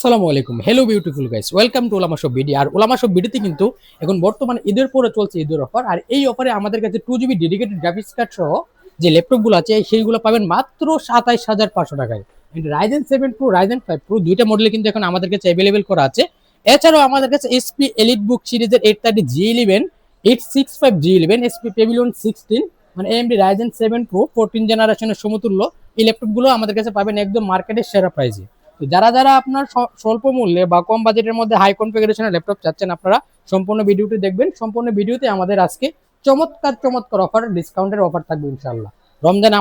আসসালামু আলাইকুম, hello beautiful guys, welcome to ওলামা শপ ভিডিও। আর ওলামা শপ ভিডিওতে কিন্তু এখন বর্তমানে ঈদের পরে চলছে ঈদের অফার। আর এই অফারে আমাদের কাছে 2 GB ডেডিকেটেড গ্রাফিক্স কার্ড সহ যে ল্যাপটপগুলো আছে সেইগুলো পাবেন মাত্র 27,500 টাকায়। রাইজেন 7 প্রো, রাইজেন 5 প্রো দুইটা মডেলে কিন্তু এখন আমাদের কাছে অ্যাভেলেবেল করা আছে। এছাড়াও আমাদের কাছে এসপি এলিট বুক সিরিজের 830G11, 865G11, এসপি পেভিলিয়ন 16 মানে এএমডি রাইজেন 7 প্রো 14 জেনারেশনের সমতুল্য এই ল্যাপটপগুলো আমাদের কাছে পাবেন একদম মার্কেটের সেরা প্রাইসে। তো যারা যারা আপনার স্বল্প মূল্যে বা কম বাজেটের মধ্যে হাই কনফিগারেশনের ল্যাপটপ চাচ্ছেন, আপনারা সম্পূর্ণ ভিডিওটি দেখবেন। সম্পূর্ণ ভিডিওতে আমাদের আজকে চমৎকার চমৎকার অফার, ডিসকাউন্টের অফার থাকবে ইনশাআল্লাহ। রমজান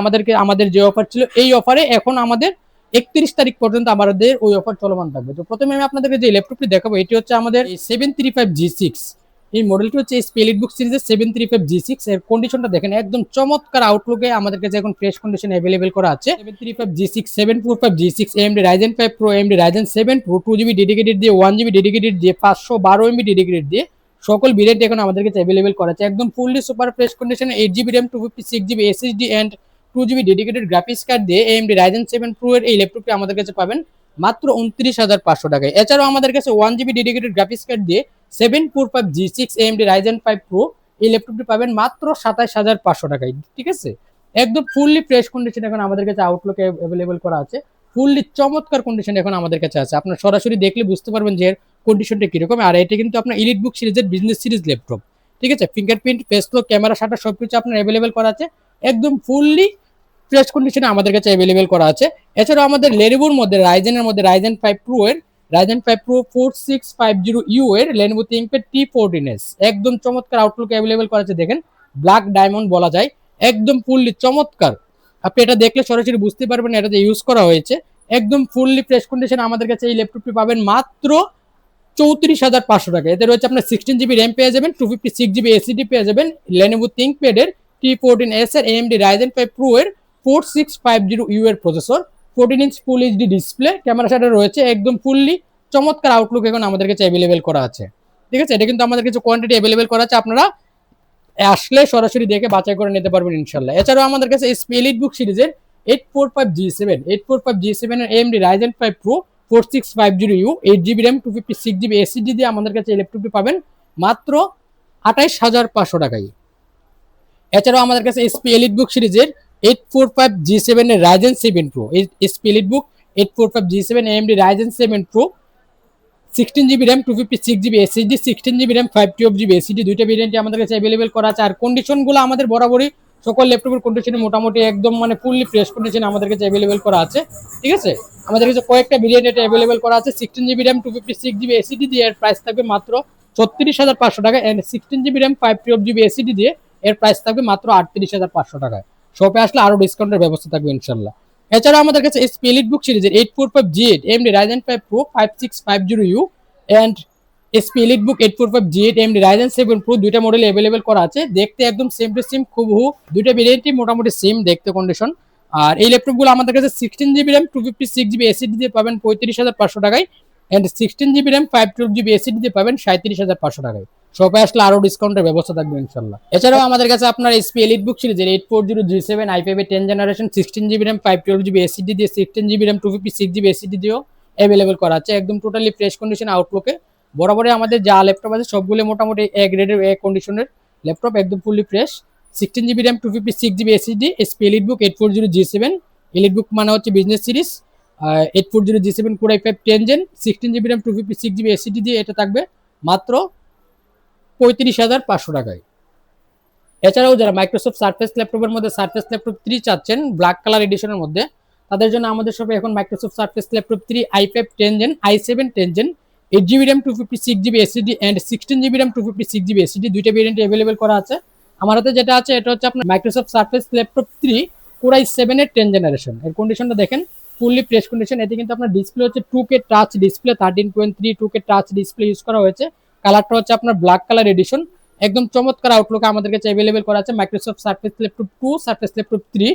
আমাদের যে অফার ছিল, এই অফারে এখন আমাদের 31 তারিখ পর্যন্ত আমাদের ওই অফার চলমান থাকবে। তো প্রথমে আমি আপনাদেরকে যে ল্যাপটপটি দেখাবো, এটি হচ্ছে আমাদের 735G6। এই মডেলটি হচ্ছে স্পেলিট বুক সিরিজের 735G6। এর কন্ডিশনটা দেখেন, একদম চমৎকার আউটলুকে আমাদের কাছে এখন ফ্রেশ কন্ডিশন অ্যাভেলেবেল করা আছে। 735G6, 745G6, AMD Ryzen 5 Pro, AMD Ryzen 7 Pro, 2GB dedicated দিয়ে, 1GB ডেডিকেটেড দিয়ে, 512 MB ডেডিকেটেড দিয়ে সকল ভেরিয়েন্ট এখন আমাদের কাছে অ্যাভেলেবেল করা আছে। একদম fully super fresh condition, 8GB RAM, 256GB SSD and 2GB dedicated graphics card দিয়ে AMD Ryzen 7 Pro এর এই ল্যাপটপটি আমাদের কাছে পাবেন মাত্র 29,500 টাকায়। এছাড়াও আমাদের কাছে 1GB ডেডিকেটেড গ্রাফিক্স কার্ড দিয়ে 745G6 AMD Ryzen 5 Pro এই ল্যাপটপটি পাবেন মাত্র 27,500 টাকায়। ঠিক আছে, একদম ফুললি ফ্রেশ কন্ডিশন এখন আমাদের কাছে আউটলুকে অ্যাভেলেবেল করা আছে। ফুললি চমৎকার কন্ডিশন এখন আমাদের কাছে আছে। আপনার সরাসরি দেখলে বুঝতে পারবেন যে কন্ডিশনটা কিরকম। আর এটা কিন্তু আপনার এলিট বুক সিরিজের বিজনেস সিরিজ ল্যাপটপ। ঠিক আছে, fingerprint, face lock, camera, shutter সবকিছু আপনার অ্যাভেলেবেল করা আছে। একদম ফুললি ফ্রেশ কন্ডিশনে আমাদের কাছে অ্যাভেলেবেল করা আছে। এছাড়াও আমাদের লেনোভোর মধ্যে রাইজেন 5 প্রো এর রাইজেন 5 প্রো 4650U এর লেনোভো থিংকপ্যাড T14s একদম চমৎকার আউটলুক অ্যাভেলেবেল করা আছে। দেখেন, ব্ল্যাক ডায়মন্ড বলা যায়, একদম ফুললি চমৎকার। আপনি এটা দেখলে সরাসরি বুঝতে পারবেন এটা যে ইউজ করা হয়েছে। একদম ফুললি ফ্রেশ কন্ডিশন আমাদের কাছে এই ল্যাপটপটি পাবেন মাত্র 34,500 টাকা। এতে রয়েছে আপনার 16GB র্যাম পেয়ে যাবেন, 256GB এসএসডি পেয়ে যাবেন, লেনোভো থিংকপ্যাডের T14s এর, AMD Ryzen 5 Pro এর 4650U এর processor, 14 inch full HD display, camera shutter রয়েছে। একদম ফুললি চমৎকার আউটলুক এখন আমাদের কাছে অ্যাভেলেবেল করা আছে। ঠিক আছে, এটা কিন্তু আমাদের কাছে কোয়ান্টিটি অ্যাভেলেবেল করা আছে, আপনারা আসলে সরাসরি দেখে বাছাই করে নিতে পারবেন ইনশাল্লাহ। এছাড়াও আমাদের কাছে এলিট বুক সিরিজের 845G7 এর AMD Ryzen 5 Pro 4650U, 8GB RAM, 256GB SSD দিয়ে আমাদের কাছে এই ল্যাপটপটি পাবেন মাত্র 28,500 টাকায়। এছাড়াও আমাদের কাছে এসপি এলিট বুক সিরিজের 845G7 এর Ryzen 7 Pro, এসপি এলিট বুক 845G7 AMD Ryzen 7 Pro, 16GB RAM, 256GB SSD, 16GB RAM, 512GB SSD দুইটা ভেরিয়েন্টে আমাদের কাছে অ্যাভেলেবেল করা আছে। আর কন্ডিশনগুলো আমাদের বরাবরই সকল ল্যাপটপের কন্ডিশনে মোটামুটি একদম মানে ফুললি ফ্রেশ কন্ডিশনে আমাদের কাছে অ্যাভেলেবেল করা আছে। ঠিক আছে, আমাদের কাছে কয়েকটা ভেরিয়েন্ট এটা অ্যাভেলেবেল করা আছে। 16GB RAM, 256GB SSD দিয়ে এর প্রাইস থাকবে মাত্র 36,500 টাকা, and 16GB RAM, 512GB SSD দিয়ে এর প্রাইস থাকবে মাত্র 38,500 টাকায়। শপে আসলে আরো ডিসকাউন্টের ব্যবস্থা থাকবে ইনশাল্লাহ। এছাড়াও আমাদের কাছে এসপি এলিট বুক সিরিজের 845G8 AMD Ryzen 5 Pro 5650U and HP elite book 845G8 AMD Ryzen 7 Pro দুইটা মডেল অ্যাভেলেবেল করা আছে। দেখতে একদম সেম টু সেম, খুবহু দুইটা ভেরিয়েন্টই মোটামুটি সেম দেখতে কন্ডিশন। আর এই ল্যাপটপগুলো আমাদের কাছে 16GB RAM, 256GB SSD দিয়ে পাবেন 35,500 টাকায়, and 16GB RAM, 512GB SSD দিয়ে পাবেন 37,500 টাকায়। শপে আসলে আরো ডিসকাউন্টের ব্যবস্থা থাকবে ইনশাল্লাহ। এছাড়াও আমাদের কাছে আপনার এসপি এলিট বুক সিরিজের 840G7 i5 এর 10 generation 16GB RAM, 512GB SSD দিয়ে, 16GB RAM, 256GB SSD দিয়েও অ্যাভেলেবেল করা আছে। একদম টোটালি ফ্রেশ কন্ডিশন আউটলুকে। বরাবরই আমাদের যা ল্যাপটপ আছে সবগুলো মোটামুটি এ গ্রেডের, এ কন্ডিশনের ল্যাপটপ, একদম fully fresh. 16GB RAM, 256GB SSD, HP elite book 840G7, elite book মানে হচ্ছে business series, 840G7 Core i5 10 gen, 16GB RAM, 256GB SSD দিয়ে এটা থাকবে মাত্র 35,500 টাকায়। এছাড়াও যারা মাইক্রোসফট সারফেস ল্যাপটপের মধ্যে সারফেস ল্যাপটপ 3 চাচ্ছেন ব্ল্যাক কালার এডিশনের মধ্যে, তাদের জন্য আমাদের শপে এখন Microsoft Surface laptop 3 i5 10 gen, i7 10 gen, 8GB RAM, 256GB SSD and 16GB RAM, 256GB SSD দুইটা ভেরিয়েন্ট अवेलेबल করা আছে। আমার হাতে যেটা আছে এটা হচ্ছে আপনার Microsoft Surface laptop 3 Core i7 এর 10 জেনারেশন। এর কন্ডিশনটা দেখেন, ফুললি ফ্রেশ কন্ডিশন। এতে কিন্তু আপনার ডিসপ্লে হচ্ছে 2K touch display, 13.3 2K touch display use করা হয়েছে। কালারটা হচ্ছে আপনার ব্ল্যাক কালার এডিশন। একদম চমৎকার আউটলুক আমাদের কাছে अवेलेबल করা আছে। Microsoft Surface laptop 2, Surface laptop 3,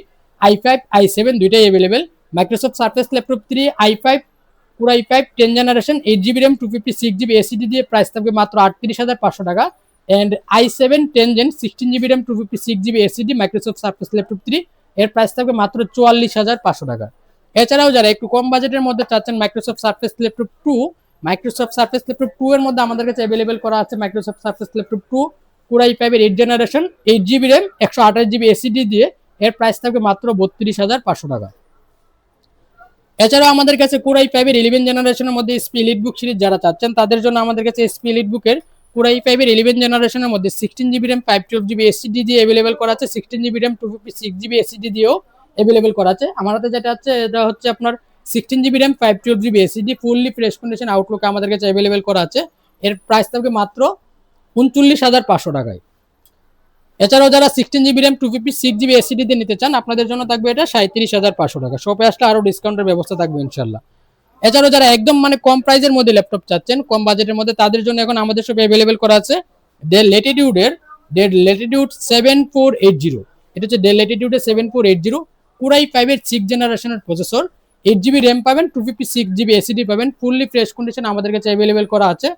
i5 i7 দুইটাই available. Microsoft Surface laptop 3 i5 Core i5 10 generation, 8GB RAM, 256GB SSD দিয়ে প্রাইস থাকবে মাত্র 38,500 টাকা, and i7 10 gen, 16GB RAM, 256GB SSD Microsoft Surface laptop 3 এর price থাকবে মাত্র 44,500 টাকা। এছাড়াও যারা একটু কম বাজেটের মধ্যে চাচ্ছেন Microsoft Surface laptop 2, Microsoft Surface laptop 2 এর মধ্যে আমাদের কাছে অ্যাভেলেবেল করা আছে মাইক্রোসফট সারফেস ল্যাপটপ 2 কোরাই 5 এর 8 generation, 8 GB RAM, 128 GB SSD দিয়ে। এর প্রাইস থাকবে মাত্র 32,500 টাকা। এছাড়াও আমাদের কাছে কোরাই 5 এর 11 জেনারেশনের মধ্যে এসপি এলিটবুক সিরিজ যারা চাচ্ছেন তাদের জন্য আমাদের কাছে এসপি এলিটবুকের কোরাই 5 এর 11 জেনারেশনের মধ্যে 16 জিবি র্যাম 512 জিবি এসএসডি দিয়ে অ্যাভেলেবেল করা আছে, 16 জিবি র্যাম 256 জিবি এসএসডি দিয়েও অ্যাভেলেবেল করা আছে। আমার হাতে যেটা আছে এটা হচ্ছে আপনার 16 GB RAM 512 GB SSD fully fresh condition আউটলুকে আমাদের কাছে অ্যাভেলেবেল করা আছে। এর প্রাইস থাকবে মাত্র 39,500 টাকায়। এছাড়াও যারা 16 জিবি র্যাম 256 জিবি এসএসডি দিয়ে নিতে চান আপনাদের জন্য থাকবে এটা 37,500 টাকা। শপে আসলে আরো ডিসকাউন্টের ব্যবস্থা থাকবে ইনশাল্লাহ। এছাড়াও যারা একদম মানে কম প্রাইসের মধ্যে ল্যাপটপ চাচ্ছেন, কম বাজেটের মধ্যে, তাদের জন্য এখন আমাদের শপে অ্যাভেলেবেল করা আছে ডেল ল্যাটিটিউড 7480। এটা হচ্ছে ডেল ল্যাটিটিউডের 7480 কোরাই 5 এর 6 জেনারেশনের প্রসেসর, 8 জিবি র্যাম পাবেন, 256 জিবি এসএসডি পাবেন, ফুললি ফ্রেশ কন্ডিশন আমাদের কাছে অ্যাভেলেবেল করা আছে।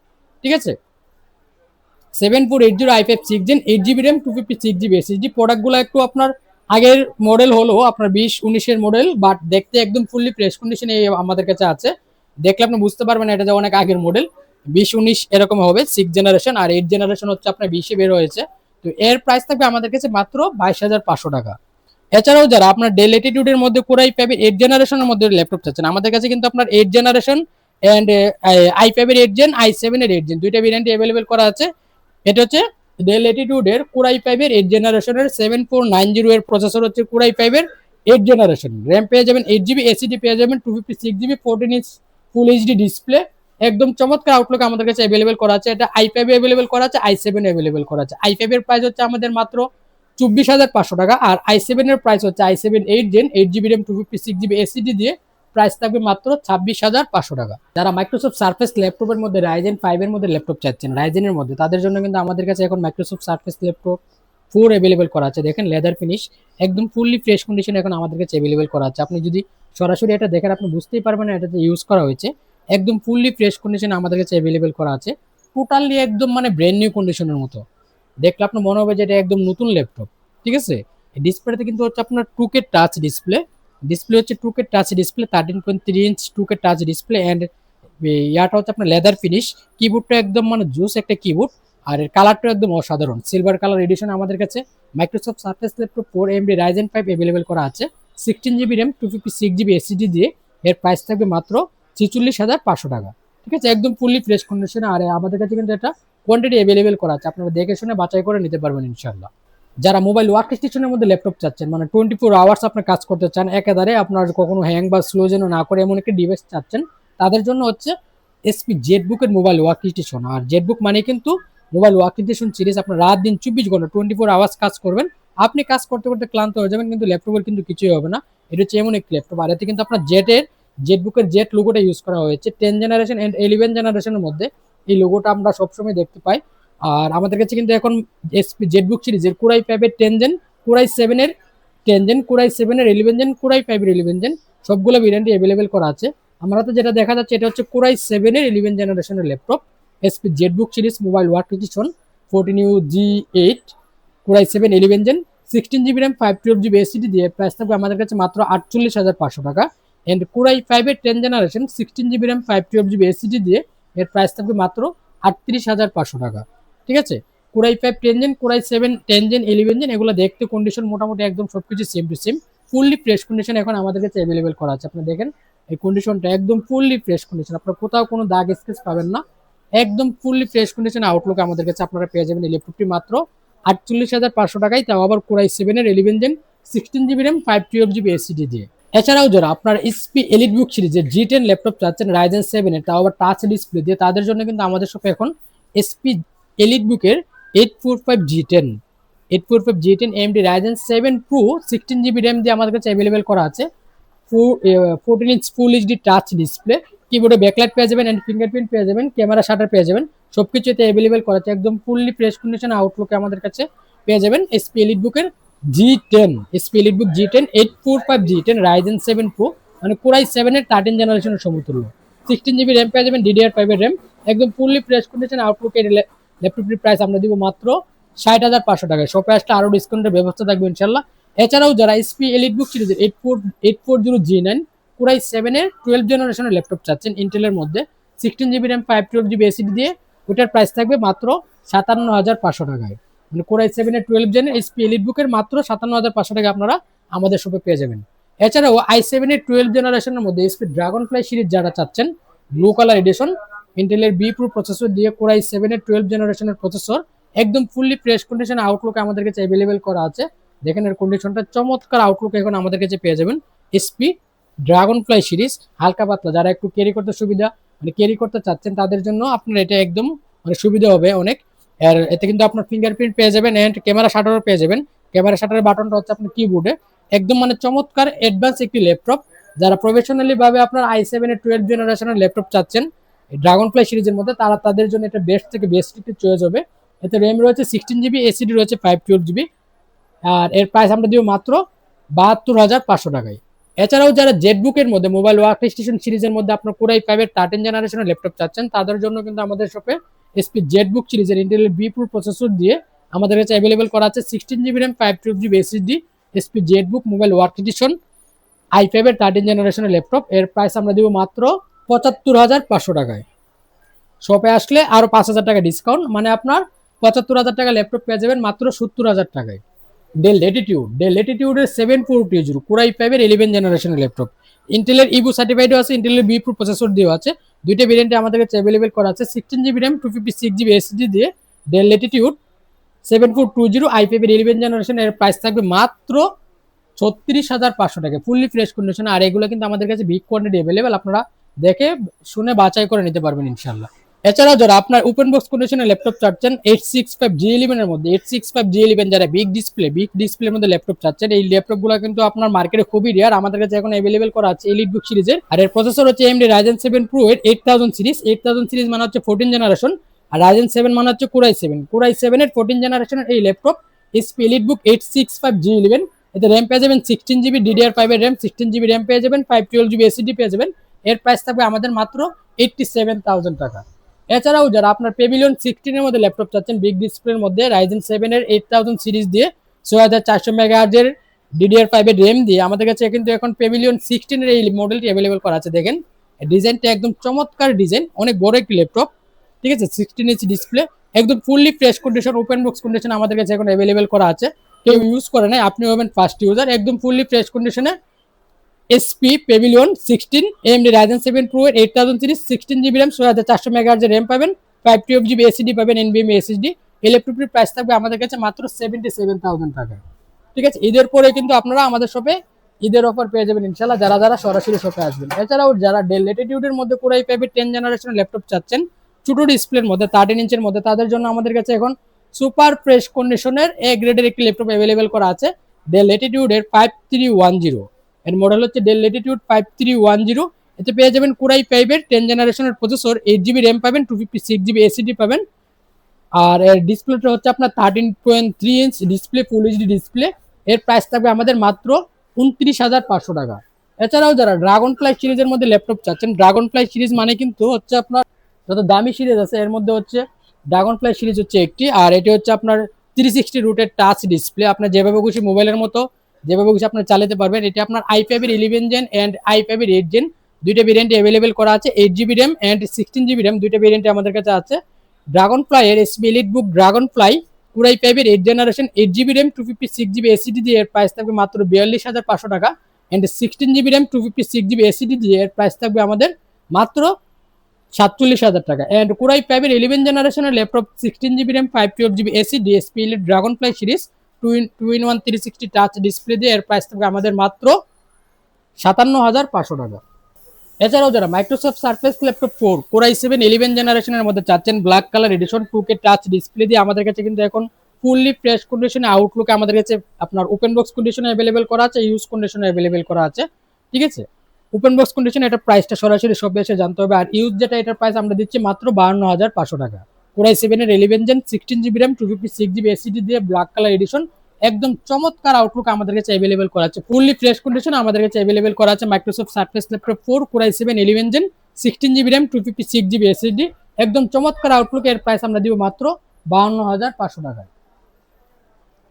ঠিক আছে, 7480 i5 6 gen, 8 GB RAM, 256 GB SSD. প্রোডাক্টগুলো একটু আপনার আগের মডেল হলো আপনার 2019-এর মডেল, বাট দেখতে একদম ফুললি ফ্রেশ কন্ডিশনে আমাদের কাছে আছে। দেখলে আপনি বুঝতে পারবেন এটা যে অনেক আগের মডেল, 2019 এরকম হবে 6 জেনারেশন, আর 8 জেনারেশন হচ্ছে আপনার 20-এ বের হয়েছে। তো এর প্রাইস থাকবে আমাদের কাছে মাত্র 22,500 টাকা। এছাড়াও যারা আপনার ডেল ল্যাটিটিউডের মধ্যে কোরাই 5 8 জেনারেশনের মধ্যে ল্যাপটপ চাচ্ছেন আমাদের কাছে কিন্তু আপনার 8 জেনারেশন এন্ড i5 এর 8 জেন, i7 এর 8 জেন দুইটা ভেরিয়েন্ট অ্যাভেলেবেল করা আছে। এটা হচ্ছে ডেল ল্যাটিটিউডের কোরাই 5 এর 8 জেনারেশনের 7490 এর প্রসেসর হচ্ছে কোরাই 5 এর 8 জেনারেশন। র্যাম পেয়ে যাবেন 8 জিবি, এসএসডি পেয়ে যাবেন 256 GB, 14 inch full HD display, একদম চমৎকার আউটলুক আমাদের কাছে অ্যাভেলেবেল করা আছে। এটা i5 এ অ্যাভেলেবেল করা আছে, i7 এ অ্যাভেলেবেল করা আছে। i5 এর প্রাইস হচ্ছে আমাদের মাত্র 24,500 টাকা, আর i7 এর প্রাইস হচ্ছে i7 8 gen, 8 GB RAM, 256 GB SSD দিয়ে প্রাইস থাকবে মাত্র 26,500 টাকা। যারা মাইক্রোসফট সারফেস ল্যাপটপের মধ্যে রাইজেন 5 এর মধ্যে ল্যাপটপ চাচ্ছেন রাইজেনের মধ্যে, তাদের জন্য কিন্তু আমাদের কাছে এখন মাইক্রোসফট সারফেস ল্যাপটপ 4 অ্যাভেলেবেল করা আছে। দেখেন লেদার ফিনিশ, একদম ফুললি ফ্রেশ কন্ডিশন এখন আমাদের কাছে অ্যাভেলেবেল করা আছে। আপনি যদি সরাসরি এটা দেখেন আপনি বুঝতেই পারবেন না এটাতে ইউজ করা হয়েছে। একদম ফুললি ফ্রেশ কন্ডিশন আমাদের কাছে অ্যাভেলেবেল করা আছে, টোটালি একদম মানে ব্র্যান্ড নিউ কন্ডিশনের মতো। দেখলে আপনার মনে হবে যে এটা একদম নতুন ল্যাপটপ। ঠিক আছে, ডিসপ্লেতে কিন্তু হচ্ছে আপনার 2K টাচ ডিসপ্লে, হচ্ছে 2K touch display, 13.3 inch 2K touch display, and ইয়াটা হচ্ছে আপনার লেদার ফিনিশ। কিবোর্ডটা একদম মানে জুস একটা কিবোর্ড, আর এর কালারটা একদম অসাধারণ সিলভার কালার এডিশন আমাদের কাছে Microsoft Surface laptop 4 AMD Ryzen 5 available করা আছে 16 জিবি র্যাম 256 জিবি এসএসডি দিয়ে। এর প্রাইস থাকবে মাত্র 46,500 টাকা। ঠিক আছে, একদম ফুললি ফ্রেশ কন্ডিশনে, আর আমাদের কাছে কিন্তু এটা কোয়ান্টিটি অ্যাভেলেবেল করা আছে, আপনারা দেখে শুনে বাছাই করে নিতে পারবেন ইনশাআল্লাহ। যারা মোবাইল ওয়ার্ক স্টেশনের মধ্যে ল্যাপটপ চাচ্ছেন, মানে 24 আওয়ার্স আপনি কাজ করতে চান, একেবারে আপনার কখনো হ্যাং বা স্লো যেন না করে এমন একটা ডিভাইস চাচ্ছেন, তাদের জন্য হচ্ছে এসপি জেটবুকের মোবাইল ওয়ার্ক স্টেশন। আর জেটবুক মানে কিন্তু মোবাইল ওয়ার্ক স্টেশন সিরিজ, আপনার রাত দিন 24 ঘন্টা 24 আওয়ার্স কাজ করবেন। আপনি কাজ করতে করতে ক্লান্ত হয়ে যাবেন, কিন্তু ল্যাপটপের কিন্তু কিছুই হবে না। এটা হচ্ছে এমন একটি ল্যাপটপ, আর এতে কিন্তু আপনার জেটবুকের জেট লোগোটা ইউজ করা হয়েছে 10 জেনারেশন এন্ড 11 জেনারেশনের মধ্যে। এই লোগোটা আমরা সবসময় দেখতে পাই। আর আমাদের কাছে কিন্তু এখন এসপি জেটবুক সিরিজের কোরাই 5 এর 10 জেন, কোরাই 7 এর 10 জেন, কোরাই 7 এর 11 জেন, কোরাই 5 এর 11 জেন সবগুলো ভেরিয়েন্টই অ্যাভেলেবেল করা আছে। আমরা তো যেটা দেখা যাচ্ছে এটা হচ্ছে কোরাই 7 এর 11 জেনারেশনের laptop, HP ZBook series mobile workstation 14UG8 Core i 7 11 gen, 16 GB RAM 512 GB SSD দিয়ে প্রাইস থাকবে আমাদের কাছে মাত্র 48,500 টাকা। এন্ড কোরাই 5 এর 10 generation 16 GB RAM 512 GB SSD দিয়ে এর প্রাইস থাকবে মাত্র 38,500 টাকা। ঠিক আছে, Core i 5 10 gen, Core i 7 10 gen, 11 gen এগুলো দেখতে কন্ডিশন মোটামুটি একদম সবকিছু same to same, fully fresh condition এখন আমাদের কাছে অ্যাভেলেবেল করা আছে। আপনি দেখেন এই কন্ডিশনটা একদম ফুললি ফ্রেশ কন্ডিশন, আপনার কোথাও কোনো দাগ স্কেচ পাবেন না, একদম ফুললি ফ্রেশ কন্ডিশন আউটলুক আমাদের কাছে আপনারা পেয়ে যাবেন এই ল্যাপটপটি মাত্র 48,500 টাকায়, তাও আবার কোরাই 7 এর 11 gen 16 GB RAM 512 GB SSD দিয়ে। এছাড়াও যারা আপনার এসপি এলিটবুক সিরিজের G10 ল্যাপটপ চাচ্ছেন রাইজেন 7 এর, তাও আবার টাচ ডিসপ্লে দিয়ে, তাদের জন্য কিন্তু আমাদের শপে এখন এসপি এলিটবুকের 845 G10 AMD Ryzen 7 Pro 16 GB RAM দিয়ে আমাদের কাছে অ্যাভেলেবেল করা আছে। 14 inch full HD touch display, কিবোর্ডে ব্যাকলাইট পেয়ে যাবেন এন্ড ফিঙ্গারপ্রিন্ট পেয়ে যাবেন, ক্যামেরা শাটার পেয়ে যাবেন, সবকিছু এতে অ্যাভেলেবেল করা আছে। একদম ফুললি ফ্রেশ কন্ডিশন আউটলুকে আমাদের কাছে পেয়ে যাবেন এসপি এলিটবুকের G10, HP EliteBook G10 845 G10 Ryzen 7 Pro, মানে কোরাই 7 এর 13 জেনারেশনের সমতুল্য। 16 জিবি র্যাম পেয়ে যাবেন, DDR5 এর র্যাম, একদম ফুললি ফ্রেশ কন্ডিশন আউটলুকের ল্যাপটপটির প্রাইস আমরা দিব মাত্র 60,500 টাকায়। শপে আসলে আরো ডিসকাউন্টের ব্যবস্থা থাকবে ইনশাল্লাহ। এছাড়াও যারা এসপি এলিটবুক সিরিজের 840 G9 কোরাই 7-এর 12 জেনারেশনের ল্যাপটপ চাচ্ছেন ইন্টেলের মধ্যে 16 GB র্যাম 512 GB এসএসডি দিয়ে, ওটার প্রাইস থাকবে মাত্র 57,500 টাকায়। মানে কোরাই 7-এর 12 জেন এইচপি এলিটবুকের মাত্র 57,500 টাকা আপনারা আমাদের শপে পেয়ে যাবেন। এছাড়াও i7-এর 12 জেনারেশনের মধ্যে এইচপি ড্রাগন ফ্লাই সিরিজ যারা চাচ্ছেন ব্লু কালার এডিশন ইন্টেলের বি প্রো প্রসেসর দিয়ে কোরাই 7-এর 12 জেনারেশনের প্রসেসর একদম ফুললি ফ্রেশ কন্ডিশনে আউটলুকে আমাদের কাছে অ্যাভেলেবেল করা আছে। দেখেন এর কন্ডিশনটা চমৎকার, আউটলুক এখন আমাদের কাছে পেয়ে যাবেন। এসপি ড্রাগন ফ্লাই সিরিজ হালকা পাতলা যারা একটু ক্যারি করতে সুবিধা মানে ক্যারি করতে চাচ্ছেন তাদের জন্য আপনার এটা একদম মানে সুবিধা হবে অনেক। আর এতে কিন্তু আপনার ফিঙ্গারপ্রিন্ট পেয়ে যাবেন এন্ড ক্যামেরা শাটারও পেয়ে যাবেন। ক্যামেরা শাটারের বাটনটা হচ্ছে আপনার কিবোর্ডে, একদম মানে চমৎকার অ্যাডভান্স একটি ল্যাপটপ। যারা প্রফেশনালি ভাবে আপনার i7-এর 12 জেনারেশনের ল্যাপটপ চাচ্ছেন ড্রাগন ফ্লাই সিরিজের মধ্যে, তারা তাদের জন্য এটা বেস্ট থেকে বেস্ট একটি চয়েস হবে। এতে র্যাম রয়েছে 16 GB, এসিডি রয়েছে 512 GB, আর এর প্রাইস আমরা দিব মাত্র 72,500 টাকায়। এছাড়াও যারা জেটবুকের মধ্যে মোবাইল ওয়ার্ক স্টেশন সিরিজের মধ্যে আপনার কোরাই 5-এর 13 জেনারেশনের ল্যাপটপ চাচ্ছেন তাদের জন্য কিন্তু আমাদের শপে এসপি জেটবুক সিরিজের ইন্টেলের বি প্রো প্রসেসর দিয়ে আমাদের কাছে অ্যাভেলেবেল করা আছে 16 GB RAM 512 GB SSD HP ZBook mobile work edition i5-এর 13 জেনারেশনের ল্যাপটপ। এর প্রাইস আমরা দিব মাত্র 75,500 টাকায়। শপে আসলে আরো 5,000 টাকা ডিসকাউন্ট, মানে আপনার 75,000 টাকা ল্যাপটপ পেয়ে যাবেন মাত্র 70,000 টাকায়। ডেল ল্যাটিটিউডের 7420 কোরাই 5-এর 11 জেনারেশনের ল্যাপটপ ইন্টেলের ইবু সার্টিফাইডও আছে, ইন্টেলের বি প্রো প্রসেসর দিয়েও আছে। দুইটা ভেরিয়েন্টে আমাদের কাছে অ্যাভেলেবেল করা আছে 16 GB র্যাম 256 GB এসএসডি দিয়ে ডেল ল্যাটিটিউড 7420 i5-এর 11 জেনারেশন। এর প্রাইস থাকবে মাত্র 36,500 টাকা ফুললি ফ্রেশ কন্ডিশন। আর এগুলো কিন্তু আমাদের কাছে বিগ কোয়ান্টিটি অ্যাভেলেবেল, আপনারা দেখে শুনে বাছাই করে নিতে পারবেন ইনশাল্লাহ। এছাড়াও যারা আপনার ওপেন বক্স কন্ডিশনের ল্যাপটপ চাচ্ছেন 865G11 এর মধ্যে 865G11 যারা বিগ ডিসপ্লের মধ্যে ল্যাপটপ চাচ্ছেন, এই ল্যাপটপগুলো কিন্তু আপনার মার্কেটে খুবই রেয়ার, আমাদের কাছে এখন অ্যাভেলেবেল করা আছে এলিটবুক সিরিজের। আর এর প্রসেসর হচ্ছে AMD Ryzen 7 Pro এর 8000 সিরিজ। 8000 সিরিজ মানে হচ্ছে 14 জেনারেশন, আর Ryzen 7 মানে হচ্ছে কোরাই 7 এর 14 জেনারেশনের এই ল্যাপটপ এইচপি এলিটবুক 865G11। এতে র্যাম পেয়ে যাবেন 16 GB DDR5 এর র্যাম, 16 GB র্যাম পেয়ে যাবেন, 512 GB এসএসডি পেয়ে যাবেন। এর প্রাইস থাকবে আমাদের মাত্র 87,000 টাকা। এছাড়াও যারা আপনার পেভিলিয়ন 16 এর মধ্যে ল্যাপটপ চাচ্ছেন বিগ ডিসপ্লের মধ্যে Ryzen 7 এর 8000 সিরিজ দিয়ে 6400 মেগাহার্জ এর DDR5 এর র্যাম দিয়ে আমাদের কাছে কিন্তু এখন পেভিলিয়ন 16 এর এই মডেলটি অ্যাভেলেবেল করা আছে। দেখেন ডিজাইনটা একদম চমৎকার ডিজাইন, অনেক বড় একটি ল্যাপটপ, ঠিক আছে। 16 ইঞ্চি ডিসপ্লে, একদম fully fresh condition open box condition আমাদের কাছে এখন অ্যাভেলেবেল করা আছে। কেউ ইউজ করে নাই, আপনি হবেন ফার্স্ট ইউজার। একদম ফুললি ফ্রেশ কন্ডিশনে SP Pavilion 16 AMD Ryzen 7 Pro এর 8000 সিরিজ 16 GB RAM 6400 মেগাহার্জ এর RAM পাবেন, 512 GB এসএসডি পাবেন, NVMe SSD। এই ল্যাপটপটির প্রাইস থাকবে আমাদের কাছে মাত্র 77,000 টাকা, ঠিক আছে। ঈদের পরে কিন্তু আপনারা আমাদের শপে ঈদের অফার পেয়ে যাবেন ইনশাআল্লাহ, যারা যারা সরাসরি শপে আসবেন। এছাড়াও যারা ডেল ল্যাটিটিউডের মধ্যে কোরাই 5-এর 10 জেনারেশনের ল্যাপটপ চাচ্ছেন ছোট ডিসপ্লের মধ্যে 13 ইঞ্চের মধ্যে, তাদের জন্য আমাদের কাছে এখন সুপার ফ্রেশ কন্ডিশনের এ গ্রেডের একটি ল্যাপটপ অ্যাভেলেবেল করা আছে ডেল ল্যাটিটিউডের 5310। এর মডেল হচ্ছে ডেল ল্যাটিটিউড 5310। এতে পেয়ে যাবেন কোরাই 5-এর 10 জেনারেশনের প্রসেসর, 8 GB র্যাম পাবেন, 256 GB এসএসডি পাবেন। আর এর ডিসপ্লেটা হচ্ছে আপনার 13.3 inch display, full HD display. এর প্রাইস থাকবে আমাদের মাত্র 29,500 টাকা। এছাড়াও যারা ড্রাগন ফ্লাই সিরিজের মধ্যে ল্যাপটপ চাচ্ছেন, ড্রাগন ফ্লাই সিরিজ মানে কিন্তু হচ্ছে আপনার যত দামি সিরিজ আছে এর মধ্যে হচ্ছে ড্রাগন ফ্লাই সিরিজ হচ্ছে একটি। আর এটি হচ্ছে আপনার 360 রুটের টাচ ডিসপ্লে, আপনার যেভাবে খুশি মোবাইলের মতো যেভাবে খুশি আপনার চালাতে পারবেন। এটা আপনার i5-এর 11 জেন অ্যান্ড i5-এর 8 জেন দুইটা ভেরিয়েন্টে অ্যাভেলেবেল করা আছে। 8 GB RAM and 16 GB RAM দুইটা ভেরিয়েন্টে আমাদের কাছে আছে। ড্রাগন ফ্লাই এর HP EliteBook dragon fly core i 5-এর 8 generation 8 GB RAM 256 GB SSD দিয়ে এর প্রাইস থাকবে মাত্র 42,500 টাকা। And 16 GB RAM 256 GB SSD দিয়ে এর প্রাইস থাকবে আমাদের মাত্র 47,000 টাকা। অ্যান্ড কোরাই 5-এর 11 জেনারেশনের laptop 16 GB RAM 512 GB SSD SP elite dragon fly series 2-in-1 360 touch display দিয়ে এর প্রাইস থাকবে আমাদের মাত্র 57,500 টাকা। এছাড়াও যারা মাইক্রোসফট সারফেস ল্যাপটপ 4 কোরাই 7 11 জেনারেশনের মধ্যে চাচ্ছেন black colour addition 2K touch display দিয়ে আমাদের কাছে কিন্তু এখন ফুললি ফ্রেশ কন্ডিশনে আউটলুক আমাদের কাছে আপনার ওপেন বক্স কন্ডিশনে অ্যাভেলেবেল করা আছে, ইউজ কন্ডিশনে অ্যাভেলেবেল করা আছে, ঠিক আছে। ওপেন বক্স কন্ডিশনে এটা প্রাইসটা সরাসরি শপে এসে জানতে হবে। আর ইউজ যেটা এটার প্রাইস আমরা দিচ্ছি মাত্র 52,500 টাকা। কোরাই 7-এর 11 gen 16 GB RAM 256 GB SSD দিয়ে ব্ল্যাক কালার এডিশন একদম চমৎকার আউটলুক আমাদের কাছে অ্যাভেলেবেল করা আছে, ফুললি ফ্রেশ কন্ডিশন আমাদের কাছে অ্যাভেলেবেল করা আছে Microsoft Surface laptop 4 Core i 7 11 gen 16 GB RAM 256 GB SSD একদম চমৎকার আউটলুক। এর প্রাইস আমরা দিব মাত্র 52,500 টাকায়।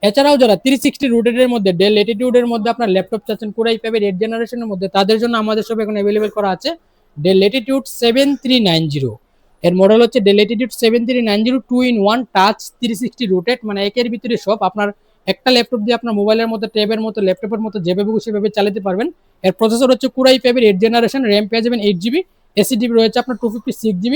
এছাড়াও যারা 360 রুটের মধ্যে ডেল ল্যাটিটিউডের মধ্যে আপনার ল্যাপটপ চাচ্ছেন Core i5 এর 8 জেনারেশনের মধ্যে, তাদের জন্য আমাদের সব এখন অ্যাভেলেবেল করা আছে ডেল ল্যাটিটিউড 7390। এর মডেল হচ্ছে del Latitude 7390 2-in-1 touch 360 rooted, মানে একের ভিতরে সব। আপনার একটা ল্যাপটপ দিয়ে আপনার মোবাইলের মতো, ট্যাবের মতো, ল্যাপটপের মতো যেভাবে সেভাবে চালাতে পারবেন। এর প্রসেসর হচ্ছে Core i5 এর 8 জেনারেশন, র্যাম পেয়ে যাবেন 8GB, এসএসডি রয়েছে আপনার 256GB,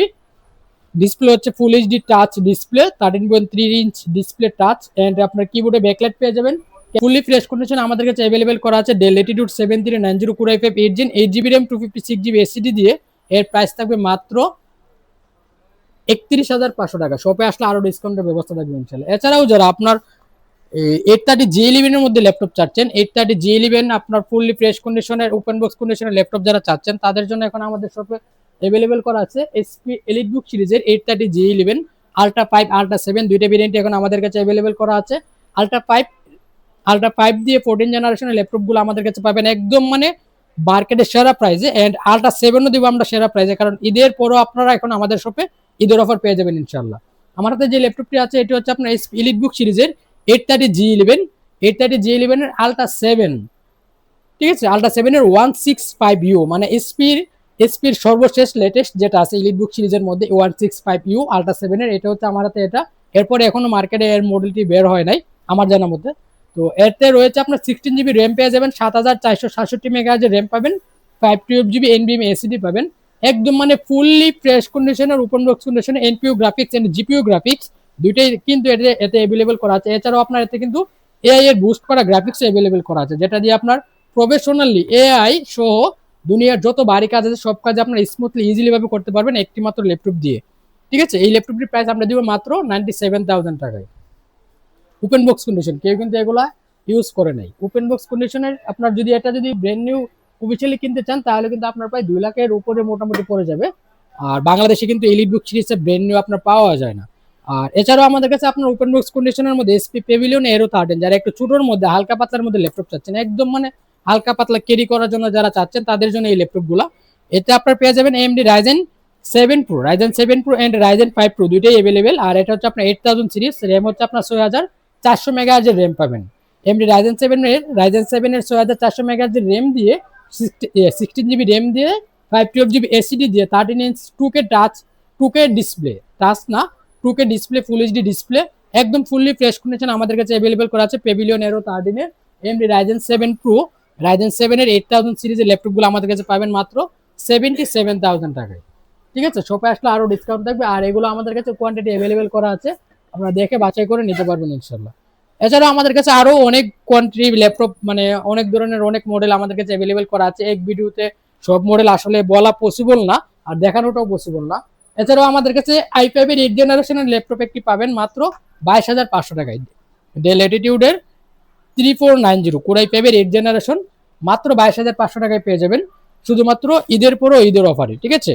ডিসপ্লে হচ্ছে full HD touch display, 13.3 inch display touch, and আপনার কিবোর্ডে ব্যাকলাইট পেয়ে যাবেন। ফুললি ফ্রেশ কন্ডিশন আমাদের কাছে অ্যাভেলেবেল করা আছে del Latitude 7390 Core i5 8 Gen 8GB RAM 256GB SSD দিয়ে। এর প্রাইস থাকবে মাত্র 31,500 টাকা। শপে আসলে আরো ডিসকাউন্টের ব্যবস্থা থাকবে ইনশাআল্লাহ। এছাড়াও যারা আপনার 830G11 এর মধ্যে ল্যাপটপ চাচ্ছেন, 830G11 আপনার ফুললি ফ্রেশ কন্ডিশনের ওপেন বক্স কন্ডিশনের ল্যাপটপ যারা চাচ্ছেন, তাদের জন্য এখন আমাদের শপে অ্যাভেলেবেল করা আছে এসপি এলিটবুক সিরিজের 830G11 আলট্রা 5 আলট্রা 7 দুইটা ভেরিয়েন্ট এখন আমাদের কাছে অ্যাভেলেবেল করা আছে। আলট্রা 5 দিয়ে 14 জেনারেশনের ল্যাপটপগুলো আমাদের কাছে পাবেন একদম মানে মার্কেটের সেরা প্রাইসে, এন্ড আলট্রা 7ও দিব আমরা সেরা প্রাইসে, কারণ ঈদের পরও আপনারা এখন আমাদের শপে ঈদের অফার পেয়ে যাবেন ইনশাআল্লাহ। আমার হাতে যে ল্যাপটপটি আছে এটি হচ্ছে আপনার এসপি এলিটবুক সিরিজের 830G11 এর আলট্রা 7, ঠিক আছে, আলট্রা 7 এর 165U, মানে এসপির সর্বশেষ লেটেস্ট যেটা আছে এলিটবুক সিরিজের মধ্যে 165U আলট্রা 7 এর, এটা হচ্ছে আমার হাতে এটা। এরপরে এখনো মার্কেটে এর মডেলটি বের হয় নাই আমার জানার মধ্যে। তো এতে রয়েছে আপনার 16GB র্যাম পেয়ে যাবেন, 7467 মেগাহার্জ র্যাম পাবেন, 512GB NVMe এসএসডি পাবেন, একদম মানে ফুললি ফ্রেশ কন্ডিশনের ওপেন বক্স কন্ডিশনে NPU graphics and GPU graphics দুইটাই কিন্তু এতে অ্যাভেলেবেল করা আছে। এছাড়াও আপনার এতে কিন্তু এআই এর বুস্ট করা গ্রাফিক্স অ্যাভেলেবেল করা আছে, যেটা দিয়ে আপনার প্রফেশনালি এআই সহ দুনিয়ার যত ভারী কাজ আছে সব কাজ আপনার স্মুথলি ইজিলি ভাবে করতে পারবেন একটি মাত্র ল্যাপটপ দিয়ে। ঠিক আছে, এই ল্যাপটপটির প্রাইস আমরা দিব মাত্র 97,000 টাকায়। ওপেন বক্স কন্ডিশন, কেউ কিন্তু এগুলা ইউজ করে নাই। ওপেন বক্স কন্ডিশনের আপনার যদি এটা যদি ব্র্যান্ড নিউ অফিসিয়ালি কিনতে চান তাহলে কিন্তু আপনার প্রায় 2 লাখের উপরে মোটামুটি পড়ে যাবে। আর বাংলাদেশে কিন্তু এলিটবুক সিরিজের ব্র্যান্ড নিউ আপনার পাওয়া যায় না। আর এছাড়াও আমাদের কাছে আপনার ওপেন বক্স কন্ডিশনের মধ্যে এসপি পেভিলিয়ন এরো 13, যারা একটু ছোটোর মধ্যে হালকা পাতলার মধ্যে ল্যাপটপ চাচ্ছেন, একদম মানে হালকা পাতলা ক্যারি করার জন্য যারা চাচ্ছেন তাদের জন্য এই ল্যাপটপগুলো। এতে আপনার পেয়ে যাবেন AMD Ryzen 7 Pro and Ryzen 5 Pro দুইটাই অ্যাভেলেবেল। আর এটা হচ্ছে আপনার 8000 সিরিজ, র্যাম হচ্ছে আপনার 6400 মেগাহার্জের র্যাম পাবেন। AMD Ryzen 7 এর 6400 মেগাহার্জের র্যাম দিয়ে 16GB র্যাম দিয়ে 512GB এসএসডি দিয়ে 13 ইঞ্চ 2K ডিসপ্লে, টাচ না 2K display, full HD display, একদম ফুললি ফ্রেশ কন্ডিশন আমাদের কাছে অ্যাভেলেবেল করা আছে পেভিলিয়ন এরো 13 এর AMD Ryzen 7 Pro Ryzen 7 এর 8000 সিরিজের ল্যাপটপগুলো আমাদের কাছে পাবেন মাত্র 77,000 টাকায়। ঠিক আছে, শপে আসলে আরো ডিসকাউন্ট থাকবে। আর এগুলো আমাদের কাছে কোয়ান্টিটি অ্যাভেলেবেল করা আছে, আপনারা দেখে বাছাই করে নিতে পারবেন ইনশাআল্লাহ। এছাড়াও আমাদের কাছে আরো অনেক কোয়ান্টিটি ল্যাপটপ মানে অনেক ধরনের অনেক মডেল আমাদের কাছে অ্যাভেলেবেল করা আছে। এক ভিডিওতে সব মডেল আসলে বলা পসিবল না আর দেখানোটাও পসিবল না। এছাড়াও আমাদের কাছে i5 এর 8 জেনারেশনের ল্যাপটপ একটি পাবেন মাত্র 22,500 টাকায়। ডেল ল্যাটিটিউডের 3490 Core i5 এর 8 জেনারেশন মাত্র 22,500 টাকায় পেয়ে যাবেন, শুধুমাত্র ঈদের পরও ঈদের অফারে। ঠিক আছে,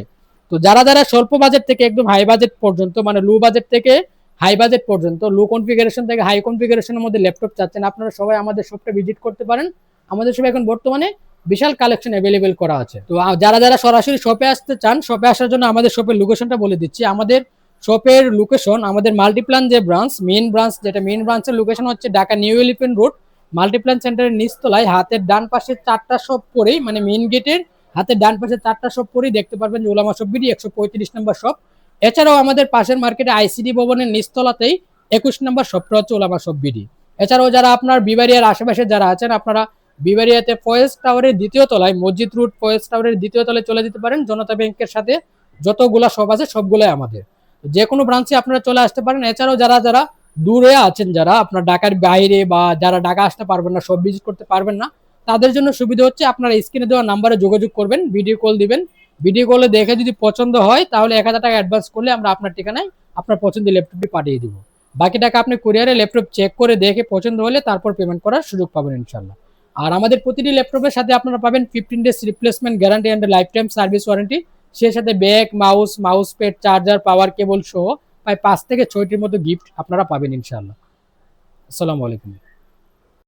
তো যারা যারা স্বল্প বাজেট থেকে একদম হাই বাজেট পর্যন্ত, মানে লো বাজেট থেকে হাই বাজেট পর্যন্ত, লো কনফিগারেশন থেকে হাই কনফিগারেশনের মধ্যে ল্যাপটপ চাচ্ছেন, আপনারা সবাই আমাদের শপটা ভিজিট করতে পারেন। আমাদের শপে এখন বর্তমানে বিশাল কালেকশন অ্যাভেলেবেল করা আছে। তো যারা যারা সরাসরি শপে আসতে চান, শপে আসার জন্য আমাদের শপের লোকেশনটা বলে দিচ্ছি। আমাদের শপের লোকেশন, আমাদের মাল্টিপ্লান যে ব্রাঞ্চ, মেইন ব্রাঞ্চ, যেটা মেইন ব্রাঞ্চের লোকেশন হচ্ছে Dhaka new elephant road Multiplan সেন্টারের নিচতলায় হাতের ডান পাশে 4টা শপ পরেই, মানে মেইন গেটের হাতের ডান পাশে 4টা শপ পরেই দেখতে পারবেন যে উলামা শপ বিডি 135 নম্বর শপ। এছাড়াও আমাদের পাশের মার্কেটে আইসিডি ভবনের নিচতলাতেই 21 নম্বর শপটা হচ্ছে উলামা শপ বিডি। এছাড়াও যারা আপনার বিবারিয়ার আশেপাশে যারা আছেন, আপনারা বিবারিয়াতে ফয়েজ টাওয়ারের দ্বিতীয় তলায়, মসজিদ রোড ফয়েজ টাওয়ারের দ্বিতীয় তলায় চলে যেতে পারেন। জনতা ব্যাংকের সাথে যতগুলা শপ আছে সবগুলাই আমাদের, যে কোনো ব্রাঞ্চে আপনারা চলে আসতে পারেন। এছাড়াও যারা যারা দূরে আছেন, যারা আপনার ঢাকার বাইরে বা যারা ঢাকা আসতে পারবেন না, সব ভিজিট করতে পারবেন না, তাদের জন্য সুবিধা হচ্ছে আপনারা স্ক্রিনে দেওয়া নাম্বারে যোগাযোগ করবেন, ভিডিও কল দিবেন। ভিডিও কলে দেখে যদি পছন্দ হয় তাহলে 1000 টাকা অ্যাডভান্স করলে আমরা আপনার ঠিকানায় আপনার পছন্দের ল্যাপটপটি পাঠিয়ে দিব। বাকি টাকা আপনি কুরিয়ারে ল্যাপটপ চেক করে দেখে পছন্দ হলে তারপর পেমেন্ট করার সুযোগ পাবেন ইনশাল্লাহ। আর আমাদের প্রতিটি ল্যাপটপের সাথে আপনারা পাবেন 15 days replacement guarantee and life time service warranty. সেই সাথে ব্যাগ, মাউস প্যাড, চার্জার, পাওয়ার কেবল সহ প্রায় 5 থেকে 6টির মতো গিফট আপনারা পাবেন ইনশাআল্লাহ। আসসালামু আলাইকুম।